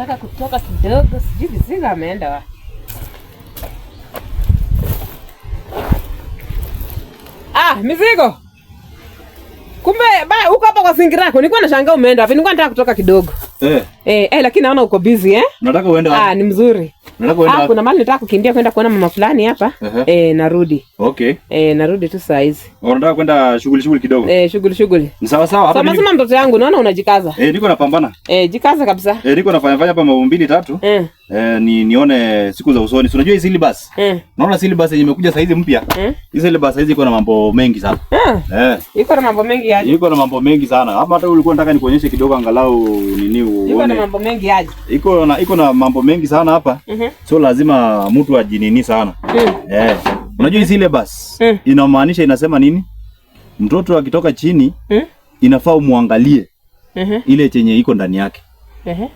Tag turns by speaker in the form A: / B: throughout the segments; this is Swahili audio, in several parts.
A: nataka kutoka kidogo, sijui Biziga ameenda wapi. Mizigo. Kumbe uko hapa kwa singira yako. Nilikuwa nashangaa umeenda wapi. Nilikuwa nataka kutoka kidogo. Lakini naona uko busy
B: Unataka uende wapi?
A: Ni mzuri.
B: Unataka uende wapi?
A: Kuna mahali nataka kukimbia kwenda kuona mama fulani hapa. Narudi.
B: Okay.
A: Narudi tu saa hizi.
B: Unataka kwenda shughuli kidogo?
A: Shughuli.
B: Ni sawa sawa.
A: Hapa sema mtoto yangu, naona unajikaza.
B: Niko napambana.
A: Jikaza kabisa.
B: Niko nafanya hapa mambo 2-3. Nione siku za usoni. Unajua hii syllabus? Naona syllabus yenye imekuja saa hizi mpya. Hii syllabus saa hizi iko na mambo mengi sana.
A: Iko na mambo mengi aje?
B: Iko na mambo mengi sana. Hata ulikuwa unataka nikuonyeshe kidogo angalau nini uone.
A: Iko na mambo mengi aje?
B: Iko na mambo mengi sana hapa. So lazima mtu ajinini sana. Unajua hii syllabus inamaanisha inasema nini? Mtoto akitoka chini inafaa umuangalie ile chenye iko ndani yake.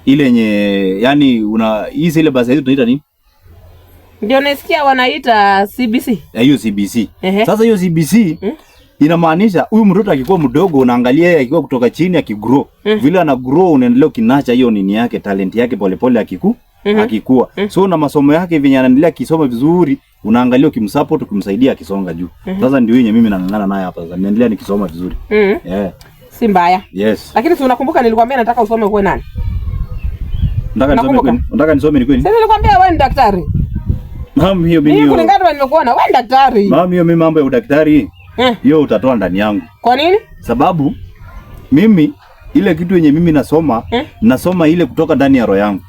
B: Ile yenye yani hii syllabus hizo tunaita nini?
A: Ndio nasikia wanaita CBC.
B: Hiyo CBC. Sasa hiyo CBC inamaanisha huyu mtoto akikuwa mdogo unaangalia yeye akikuwa kutoka chini akigrow. Vile ana grow unaendelea kinacha hiyo nini yake, talent yake polepole akikua. So na masomo yake venye anaendelea kisoma vizuri, unaangalia ukimsupport ukimsaidia akisonga juu. Sasa ndio yenye mimi nang'ang'ana naye hapa. Sasa naendelea nikisoma vizuri.
A: Si mbaya.
B: Yes.
A: Lakini si unakumbuka nilikwambia nataka usome uwe nani?
B: Nataka nisome ni kweli?
A: Sasa nilikwambia wewe ni daktari.
B: Mama hiyo mimi.
A: Mimi kulingana na nimekuona wewe ni daktari.
B: Mama hiyo mimi mambo ya udaktari. Hiyo utatoa ndani yangu.
A: Kwa nini?
B: Sababu mimi ile kitu yenye mimi nasoma ile kutoka ndani ya roho yangu.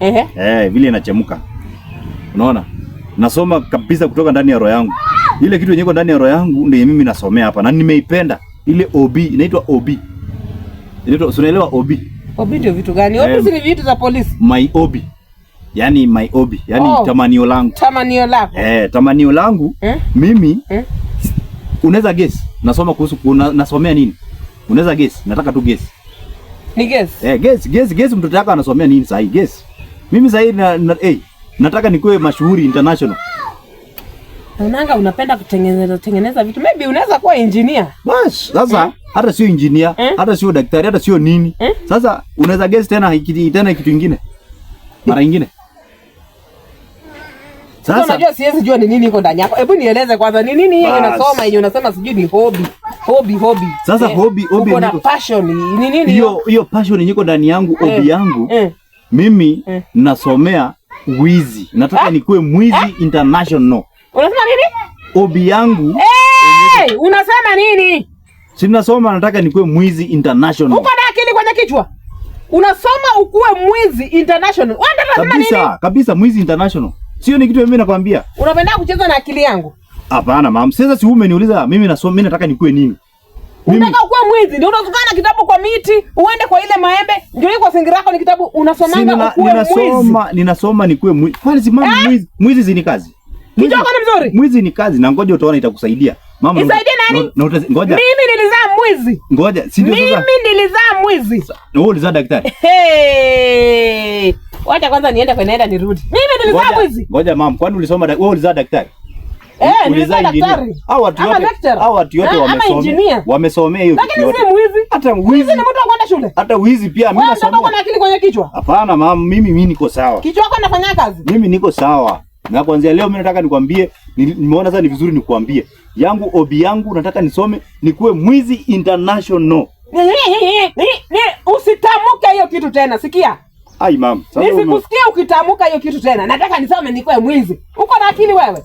B: Vile inachemka. Unaona? Nasoma kabisa kutoka ndani ya roho yangu. Ile kitu yenye iko ndani ya roho yangu ndio mimi nasomea hapa na nimeipenda. Ile OB inaitwa OB. Unaelewa OB?
A: OB ndio vitu gani? OB ni vitu za polisi.
B: My OB. Yaani my OB, yaani tamanio langu.
A: Tamanio lako.
B: Tamanio langu mimi unaweza guess nasoma kuhusu nasomea nini? Unaweza guess? Nataka tu guess.
A: Ni guess?
B: Guess mtoto wako anasomea nini sasa? Guess. Mimi sasa nataka nikuwe mashuhuri international.
A: Unanga unapenda kutengeneza vitu. Maybe unaweza kuwa engineer.
B: Bas, sasa hata sio engineer, hata sio daktari, hata sio nini. Sasa unaweza guess tena kitu kingine. Mara nyingine.
A: Sasa unajua siwezi jua ni nini iko ndani yako. Hebu nieleze kwanza ni nini hiyo unasoma yenye unasema sijui ni hobby.
B: Sasa hobby
A: uko na passion ni nini
B: hiyo passion yenye iko ndani yangu, hobby yangu. Mimi nasomea wizi. Nataka nikuwe mwizi international.
A: Unasema nini?
B: Hobby yangu.
A: Unasema nini?
B: Si nasoma nataka nikuwe mwizi international.
A: Uko na akili kwenye kichwa? Unasoma ukuwe mwizi international. Wewe unasema nini? Kabisa
B: mwizi international. Sio ni kitu mimi nakwambia.
A: Unapenda kucheza na akili yangu?
B: Hapana mama. Sasa si umeniuliza mimi nasoma, mimi nataka nikuwe nini?
A: Unataka ukuwe mwizi ndio unazukana kitabu kwa miti, uende kwa ile maembe, ndio iko singira yako ni kitabu unasomanga ukuwe mwizi.
B: Ninasoma nikuwe mwizi. Kwani si mama mwizi si ni kazi?
A: Kijana ni mzuri.
B: Mwizi ni kazi na ngoja utaona itakusaidia. Mama
A: isaidie nani? Ngoja. Mimi nilizaa mwizi.
B: Ngoja, si ndio sasa?
A: Mimi nilizaa mwizi.
B: Wewe ulizaa daktari?
A: Wacha kwanza niende kwenenda nirudi. Mimi nilizaa mwizi.
B: Ngoja mama, kwani ulisoma wewe ulizaa daktari?
A: Nilizaa daktari.
B: Hao watu yote wamesomea hiyo kitu.
A: Lakini si mwizi.
B: Hata mwizi.
A: Mwizi ni mtu anakwenda shule.
B: Hata mwizi pia mimi nasomea.
A: Wewe akili kwenye kichwa?
B: Hapana mama, mimi niko sawa.
A: Kichwa chako kinafanya kazi?
B: Mimi niko sawa. Na kuanzia leo mimi nataka nikwambie, nimeona sasa ni vizuri nikuambie. Yangu hobby yangu nataka nisome nikuwe mwizi international.
A: Usitamuke hiyo kitu tena, sikia?
B: Ai mama,
A: sasa nisikusikia ukitamuka hiyo kitu tena. Nataka nisome nikuwe mwizi. Uko na akili wewe?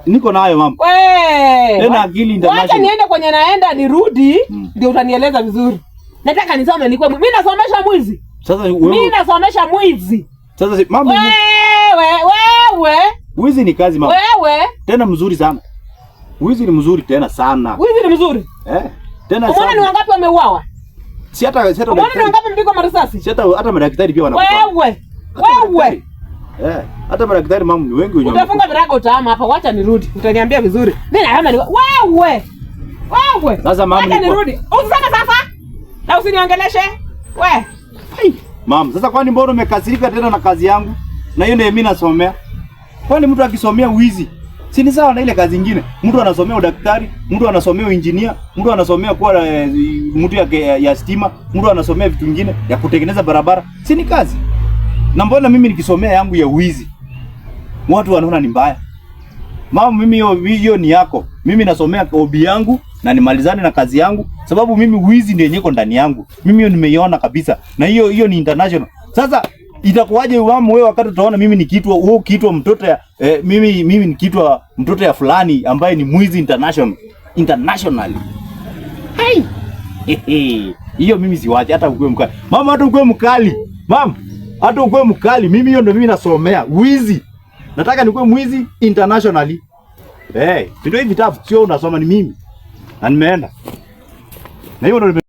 B: Niko nayo mama. Tena akili international.
A: Wacha niende kwenye naenda nirudi, ndio utanieleza vizuri. Nataka nisome nikuwe mwizi. Mimi nasomesha mwizi.
B: Sasa wewe
A: mimi nasomesha mwizi.
B: Sasa mama
A: wewe
B: wizi ni kazi mama.
A: Wewe
B: tena mzuri sana. Wizi ni mzuri tena sana.
A: Wizi ni mzuri?
B: Tena
A: sana. Umeona ni wangapi wameuawa?
B: Si hata
A: umeona ni wangapi mpigwa marisasi?
B: Si hata madaktari pia wanakufa.
A: Wewe
B: hata madaktari mama ni wengi wenye.
A: Utafunga virago utaama hapa, wacha nirudi. Utaniambia vizuri. Mimi naama ni wewe.
B: Sasa mama
A: wacha nirudi. Usiseme sasa. Na usiniongeleshe. Wewe.
B: Mama, sasa kwani mbona umekasirika tena na kazi yangu? Na hiyo ndio mimi nasomea. Kwani mtu akisomea wizi si ni sawa na ile kazi nyingine? Mtu anasomea udaktari, mtu anasomea engineer, mtu anasomea kuwa mtu ya stima, mtu anasomea vitu vingine ya kutengeneza barabara. Si ni kazi? Na mbona mimi nikisomea yangu ya uizi watu wanaona ni mbaya? Mama, mimi hiyo ni yako. Mimi nasomea hobby yangu na nimalizane na kazi yangu, sababu mimi uizi ndio yenyeko ndani yangu. Mimi hiyo nimeiona kabisa. Na hiyo ni international. Sasa itakuwaje mama wewe wakati utaona mimi nikiitwa wewe ukiitwa mtoto ya mimi nikiitwa mtoto ya fulani ambaye ni mwizi internationally. Hey. Hiyo mimi siwache hata ukue mkali. Mama, hata ukue mkali. Mama, hata ukue mkali. Mimi hiyo ndio mimi nasomea wizi. Nataka nikuwe mwizi internationally. Ndio hivi vitabu sio unasoma ni mimi. Na nimeenda. Na hiyo ndio